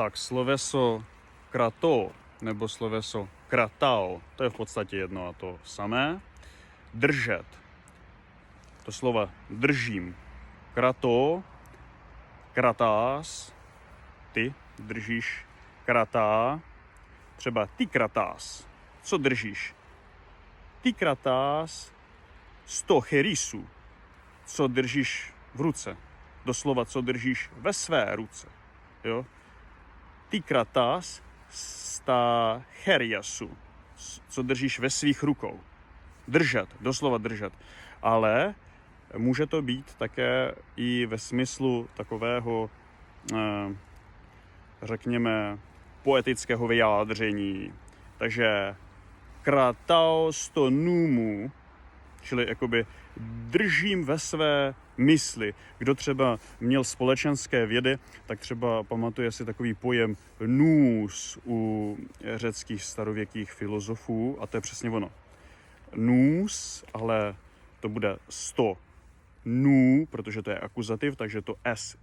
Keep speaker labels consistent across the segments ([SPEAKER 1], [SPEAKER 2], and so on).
[SPEAKER 1] Tak sloveso krato nebo sloveso kratao, to je v podstatě jedno a to samé. Držet. To slova držím. Krato, kratás, ty držíš, kratá, třeba ty kratás. Co držíš? Ty kratás 100 cherisů. Co držíš v ruce? Doslova, co držíš ve své ruce. Jo? Ty kratás 100 cheriasů. Co držíš ve svých rukou. Držet, doslova držet. Ale může to být také i ve smyslu takového, řekněme, poetického vyjádření. Takže kratao sto numu, čili jakoby držím ve své mysli. Kdo třeba měl společenské vědy, tak třeba pamatuje si takový pojem nous u řeckých starověkých filozofů a to je přesně ono. Nous, ale to bude 100 nů, protože to je akuzativ, takže to s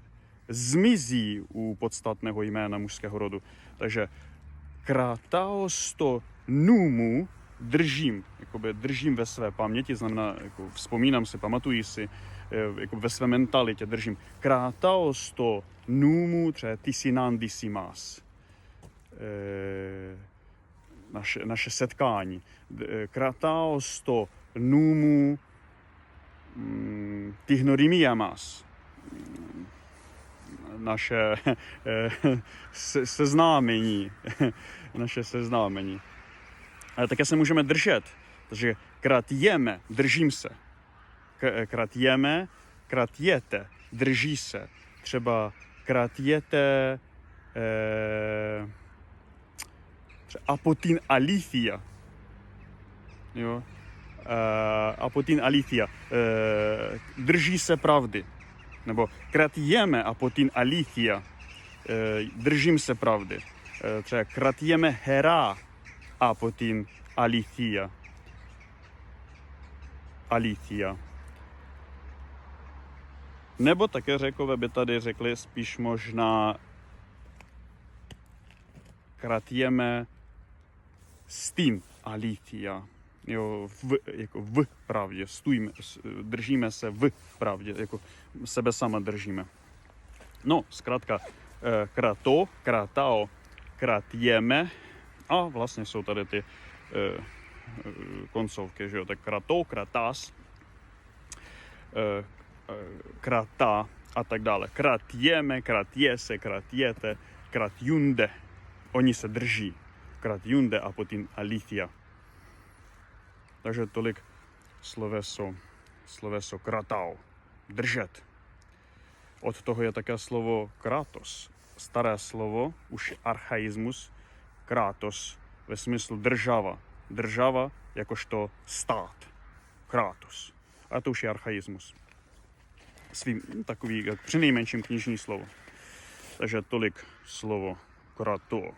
[SPEAKER 1] zmizí u podstatného jména mužského rodu. Takže kratao 100 numu držím, jakoby držím ve své paměti, znamená, jako vzpomínám si, pamatuji si, jako ve své mentalitě držím. Kratao 100 numu, třeba ty synandisimas. Naše setkání. Kratao 100 numu tihnori미amas. Naše seznámení. Naše seznámení. Ale také se můžeme držet. Takže kratieme, držím se. Kratieme, kratiete, drží se. Třeba kratiete apotin alithia. Jo? Apotin alithia. Drží se pravdy. Nebo kratieme apotin alithia. Držím se pravdy. Třeba kratieme hera apotin alithia. Alithia. Nebo také Řekové by tady řekli spíš možná kratieme s tím alithia. Jo, jako v pravdě, stojíme, držíme se v pravdě, jako sebe sama držíme. No, zkrátka, krato, kratao, kratieme a vlastně jsou tady ty koncovky, že jo, tak krato, kratás, krata a tak dále. Kratieme, kratiese, kratiete, kratiunde, oni se drží. Kratiunde a potom alithia. Takže tolik sloveso kratao, držet. Od toho je také slovo kratos. Staré slovo, už archaismus, kratos, ve smyslu država. Država jakožto stát. Kratos. A to už je archaismus. Svým takový, jak přinejmenším knižní slovo. Takže tolik slovo krato.